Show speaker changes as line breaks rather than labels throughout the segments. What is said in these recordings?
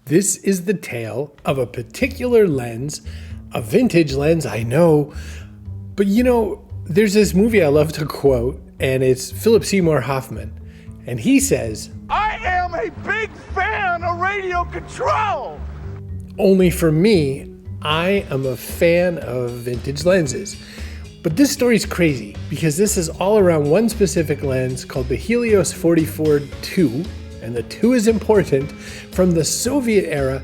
This is the tale of a particular lens, a vintage lens, I know. But there's this movie I love to quote, and it's Philip Seymour Hoffman. And he says,
I am a big fan of radio control.
Only for me, I am a fan of vintage lenses. But this story's crazy because this is all around one specific lens called the Helios 44-2, and the 2 is important, from the Soviet era,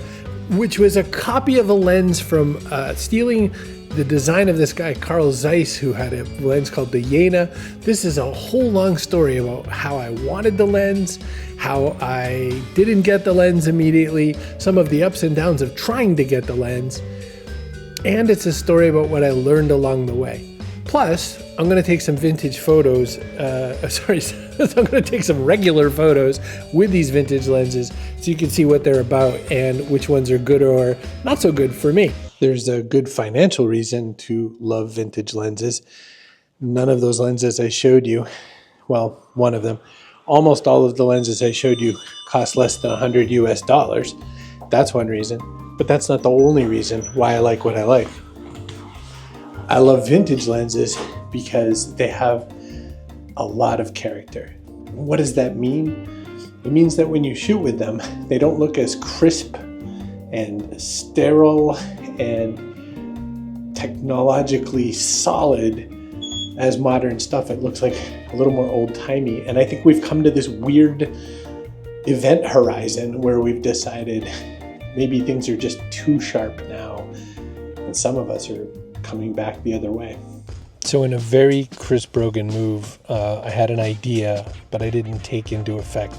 which was a copy of a lens from stealing the design of this guy, Carl Zeiss, who had a lens called the Jena. This is a whole long story about how I wanted the lens, how I didn't get the lens immediately, some of the ups and downs of trying to get the lens, and it's a story about what I learned along the way. Plus, I'm going to take some vintage photos, I'm going to take some regular photos with these vintage lenses so you can see what they're about and which ones are good or not so good for me. There's a good financial reason to love vintage lenses. None of those lenses I showed you, well, one of them, almost all of the lenses I showed you cost less than $100 US. That's one reason, but that's not the only reason why I like what I like. I love vintage lenses because they have a lot of character. What does that mean? It means that when you shoot with them, they don't look as crisp and sterile and technologically solid as modern stuff. It looks like a little more old-timey. And I think we've come to this weird event horizon where we've decided maybe things are just too sharp now, and some of us are coming back the other way. So in a very Chris Brogan move, I had an idea, but I didn't take into effect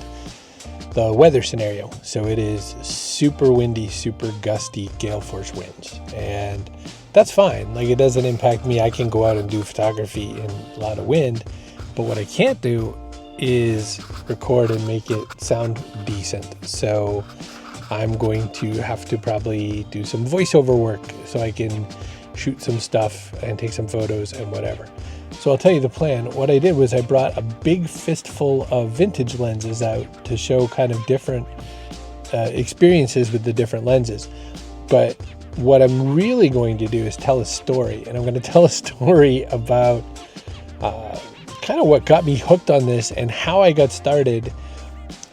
the weather scenario. So it is super windy, super gusty, gale force winds. And that's fine. Like, it doesn't impact me. I can go out and do photography in a lot of wind. But what I can't do is record and make it sound decent. So I'm going to have to probably do some voiceover work so I can shoot some stuff and take some photos and whatever. So I'll tell you the plan. What I did was I brought a big fistful of vintage lenses out to show kind of different experiences with the different lenses. But what I'm really going to do is tell a story, and I'm going to tell a story about kind of what got me hooked on this and how I got started.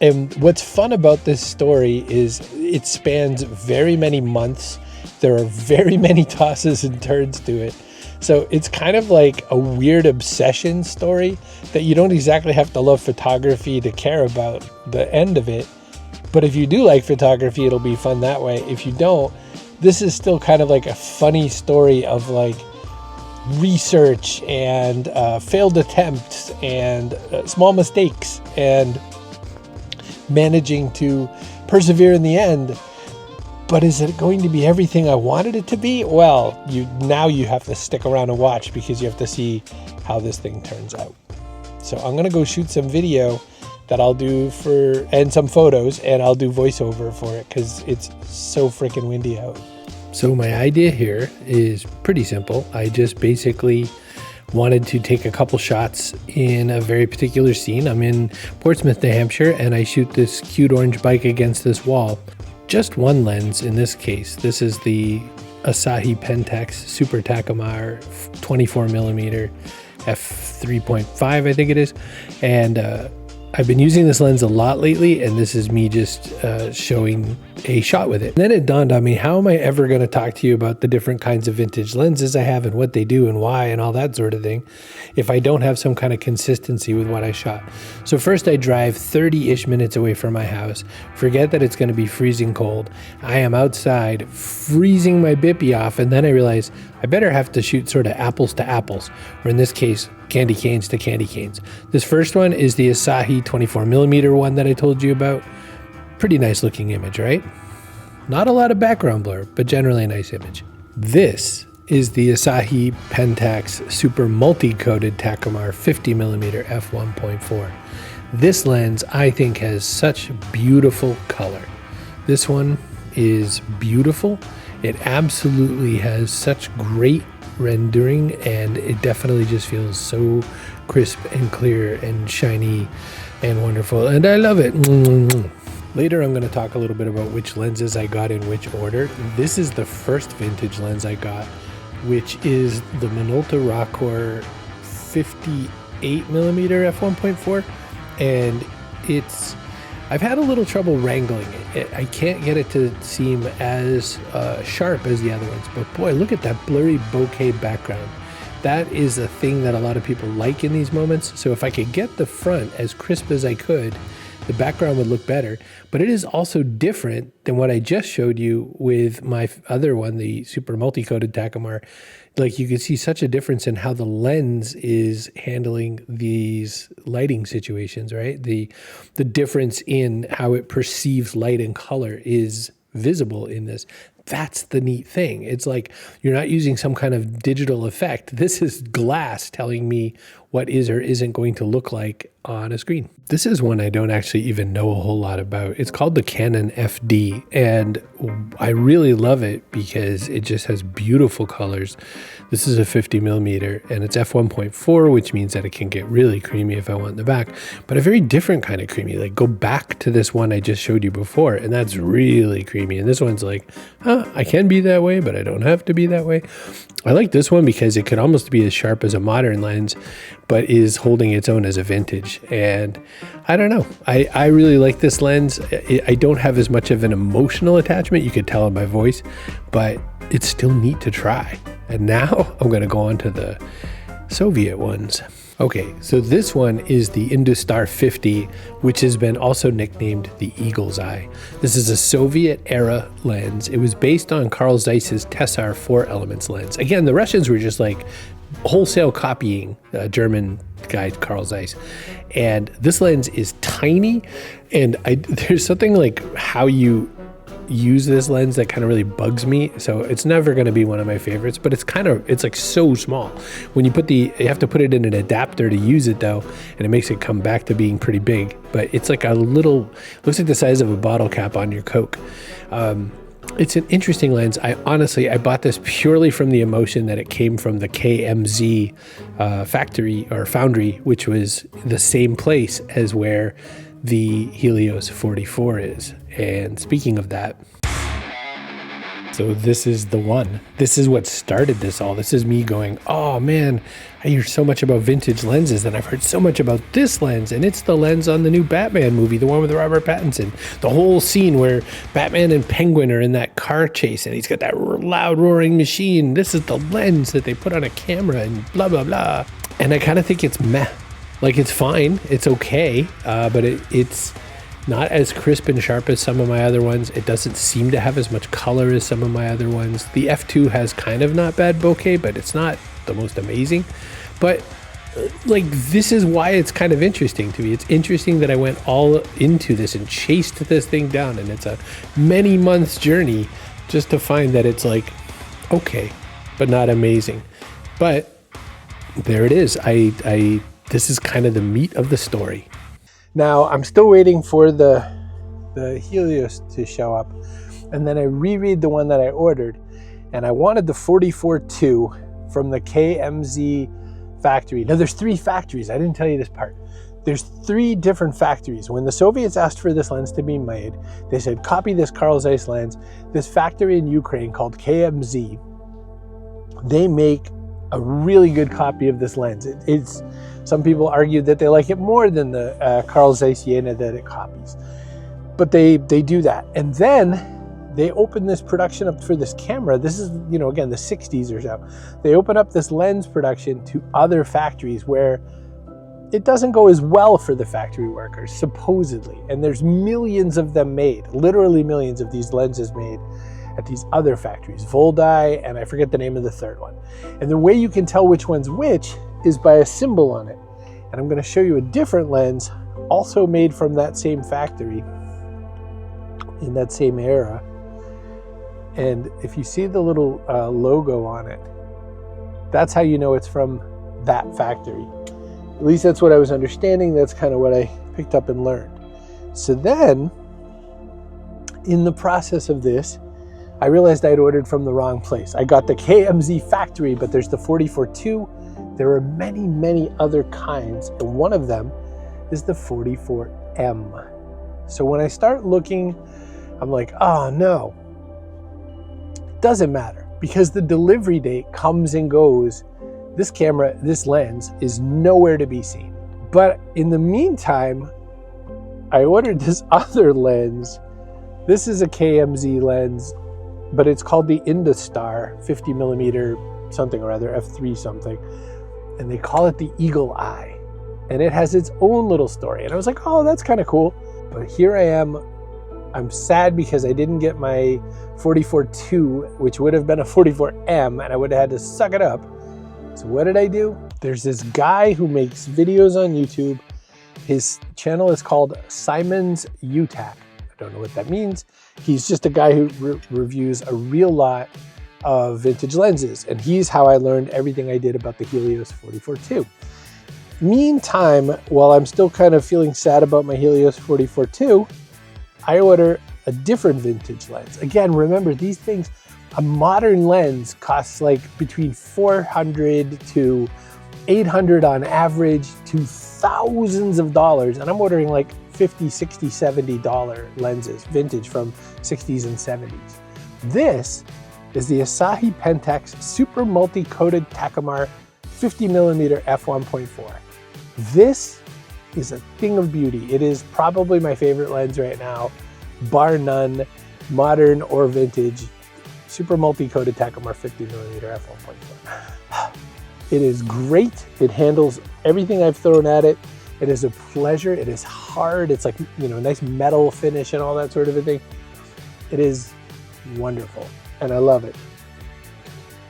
And what's fun about this story is it spans very many months. There are very many tosses and turns to it. So it's kind of like a weird obsession story that you don't exactly have to love photography to care about the end of it. But if you do like photography, it'll be fun that way. If you don't, this is still kind of like a funny story of like research and failed attempts and small mistakes and managing to persevere in the end. But is it going to be everything I wanted it to be? Well, now you have to stick around and watch because you have to see how this thing turns out. So I'm going to go shoot some video that I'll do and some photos, and I'll do voiceover for it because it's so freaking windy out. So my idea here is pretty simple. I just basically wanted to take a couple shots in a very particular scene. I'm in Portsmouth, New Hampshire, and I shoot this cute orange bike against this wall. Just one lens in this case. This is the Asahi Pentax Super Takumar 24mm f3.5, I think it is. And I've been using this lens a lot lately, and this is me just showing a shot with it. And then it dawned on me, how am I ever going to talk to you about the different kinds of vintage lenses I have and what they do and why and all that sort of thing if I don't have some kind of consistency with what I shot? So first I drive 30-ish minutes away from my house, forget that it's going to be freezing cold. I am outside freezing my bippy off, and then I realize I better have to shoot sort of apples to apples, or in this case, candy canes to candy canes. This first one is the Asahi 24mm one that I told you about. Pretty nice looking image, right? Not a lot of background blur, but generally a nice image. This is the Asahi Pentax Super Multi-Coated Takumar 50mm f1.4. This lens, I think, has such beautiful color. This one is beautiful. It absolutely has such great rendering, and it definitely just feels so crisp and clear and shiny and wonderful, and I love it. Later, I'm going to talk a little bit about which lenses I got in which order. This is the first vintage lens I got, which is the Minolta Rockcore 58mm f1.4, and I've had a little trouble wrangling it. I can't get it to seem as sharp as the other ones, but boy, look at that blurry bokeh background. That is a thing that a lot of people like in these moments. So if I could get the front as crisp as I could, the background would look better. But it is also different than what I just showed you with my other one, the super multi-coated Takumar. Like, you can see such a difference in how the lens is handling these lighting situations, right? The difference in how it perceives light and color is visible in this. That's the neat thing. It's like you're not using some kind of digital effect. This is glass telling me what is or isn't going to look like on a screen. This is one I don't actually even know a whole lot about. It's called the Canon FD, and I really love it because it just has beautiful colors. This is a 50mm, and it's f1.4, which means that it can get really creamy if I want in the back, but a very different kind of creamy. Like, go back to this one I just showed you before, and that's really creamy. And this one's like, I can be that way, but I don't have to be that way. I like this one because it could almost be as sharp as a modern lens, but is holding its own as a vintage. And I don't know, I really like this lens. I don't have as much of an emotional attachment, you could tell in my voice, but it's still neat to try. And now I'm going to go on to the Soviet ones. Okay, so this one is the Industar 50, which has been also nicknamed the Eagle's Eye. This is a Soviet-era lens. It was based on Carl Zeiss's Tessar 4 elements lens. Again, the Russians were just like wholesale copying German guy Carl Zeiss. And this lens is tiny, and there's something like how you use this lens that kind of really bugs me. So it's never going to be one of my favorites, but it's like so small. When you you have to put it in an adapter to use it though, and it makes it come back to being pretty big, but it's like looks like the size of a bottle cap on your Coke. It's an interesting lens. I bought this purely from the emotion that it came from the KMZ factory or foundry, which was the same place as where the Helios 44 is. And speaking of that, so this is the one. This is what started this all. This is me going, oh man, I hear so much about vintage lenses, and I've heard so much about this lens, and it's the lens on the new Batman movie, the one with Robert Pattinson. The whole scene where Batman and Penguin are in that car chase, and he's got that loud roaring machine. This is the lens that they put on a camera and blah, blah, blah. And I kind of think it's meh. Like, it's fine, it's okay, but it's not as crisp and sharp as some of my other ones. It doesn't seem to have as much color as some of my other ones. The F2 has kind of not bad bokeh, but it's not the most amazing. But like, this is why it's kind of interesting to me. It's interesting that I went all into this and chased this thing down, and it's a many months journey just to find that it's like, okay, but not amazing. But there it is. This is kind of the meat of the story. Now, I'm still waiting for the Helios to show up, and then I reread the one that I ordered, and I wanted the 44-2 from the KMZ factory. Now, there's 3 factories. I didn't tell you this part. There's 3 different factories. When the Soviets asked for this lens to be made, they said, copy this Carl Zeiss lens. This factory in Ukraine called KMZ, they make a really good copy of this lens. Some people argue that they like it more than the Carl Zeiss Jena that it copies. But they do that. And then they open this production up for this camera. This is, again, the 60s or so. They open up this lens production to other factories where it doesn't go as well for the factory workers, supposedly. And there's millions of them made, literally millions of these lenses made at these other factories, Voldai, and I forget the name of the third one. And the way you can tell which one's which is by a symbol on it. And I'm going to show you a different lens, also made from that same factory, in that same era. And if you see the little logo on it, that's how you know it's from that factory. At least that's what I was understanding. That's kind of what I picked up and learned. So then, in the process of this, I realized I'd ordered from the wrong place. I got the KMZ factory, but there's the 44-2. There are many, many other kinds, and one of them is the 44M. So when I start looking, I'm like, oh no, doesn't matter, because the delivery date comes and goes. This camera, this lens is nowhere to be seen. But in the meantime, I ordered this other lens. This is a KMZ lens, but it's called the Industar 50 millimeter something or other, f3 something. And they call it the Eagle Eye. And it has its own little story. And I was like, oh, that's kind of cool. But here I am. I'm sad because I didn't get my 44-2, which would have been a 44M, and I would have had to suck it up. So what did I do? There's this guy who makes videos on YouTube. His channel is called Simon's UTAC. I don't know what that means. He's just a guy who reviews a real lot of vintage lenses, and he's how I learned everything I did about the Helios 44-2. Meantime, while I'm still kind of feeling sad about my Helios 44-2, I order a different vintage lens. Again, remember these things, a modern lens costs like between $400 to $800 on average to thousands of dollars. And I'm ordering like $50, $60, $70 lenses, vintage from 60s and 70s. This is the Asahi Pentax Super Multi-Coated Takumar 50 millimeter f1.4. This is a thing of beauty. It is probably my favorite lens right now, bar none, modern or vintage. Super Multi-Coated Takumar 50 millimeter f1.4. It is great. It handles everything I've thrown at it. It is a pleasure. It is hard. It's like, you know, nice metal finish and all that sort of a thing. It is wonderful, and I love it.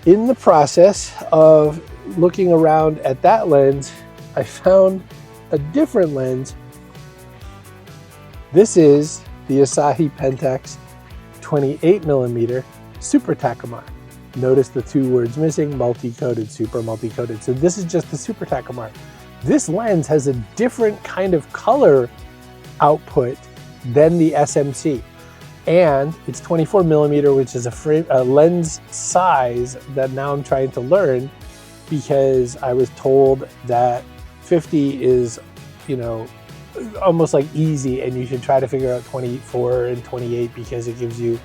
In the process of looking around at that lens, I found a different lens. This is the Asahi Pentax 28 millimeter Super Takumar. Notice the two words missing, multi-coated, super multi-coated. So this is just the Super Takumar. This lens has a different kind of color output than the SMC. And it's 24 millimeter, which is a lens size that now I'm trying to learn, because I was told that 50 is, you know, almost like easy, and you should try to figure out 24 and 28 because it gives you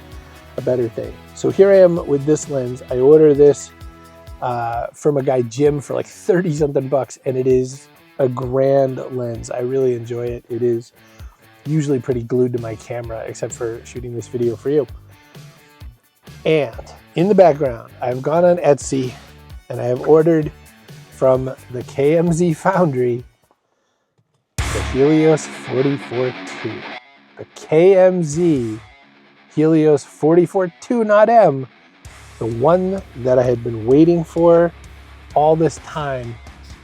a better thing. So here I am with this lens. I ordered this from a guy, Jim, for like 30 something bucks, and it is a grand lens. I really enjoy it. It is usually pretty glued to my camera, except for shooting this video for you. And in the background, I've gone on Etsy and I have ordered from the KMZ Foundry the Helios 44-2. The KMZ Helios 44-2, not M, the one that I had been waiting for all this time,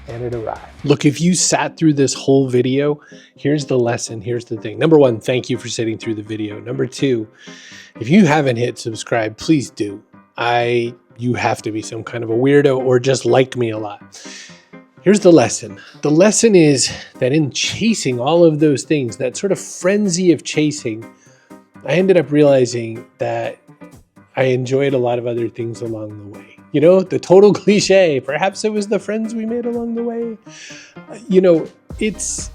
and it arrived. Look, if you sat through this whole video, here's the lesson, here's the thing. Number one, thank you for sitting through the video. Number two, if you haven't hit subscribe, please do. You have to be some kind of a weirdo or just like me a lot. Here's the lesson. The lesson is that in chasing all of those things, that sort of frenzy of chasing, I ended up realizing that I enjoyed a lot of other things along the way. You know, the total cliche, perhaps it was the friends we made along the way. You know, that's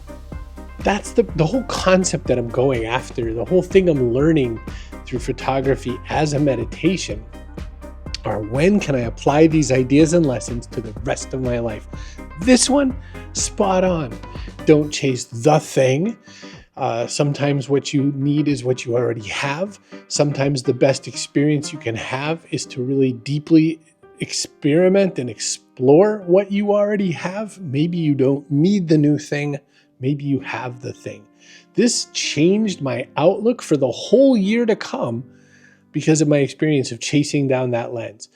the whole concept that I'm going after, the whole thing I'm learning through photography as a meditation, are when can I apply these ideas and lessons to the rest of my life? This one, spot on. Don't chase the thing. Sometimes what you need is what you already have. Sometimes the best experience you can have is to really deeply experiment and explore what you already have. Maybe you don't need the new thing. Maybe you have the thing. This changed my outlook for the whole year to come because of my experience of chasing down that lens.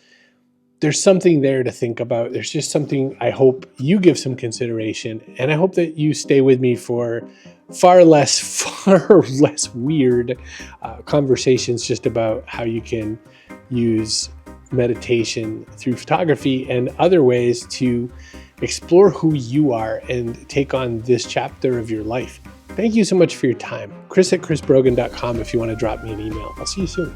There's something there to think about. There's just something I hope you give some consideration, and I hope that you stay with me for far less weird conversations just about how you can use meditation through photography and other ways to explore who you are and take on this chapter of your life. Thank you so much for your time. Chris@chrisbrogan.com if you want to drop me an email. I'll see you soon.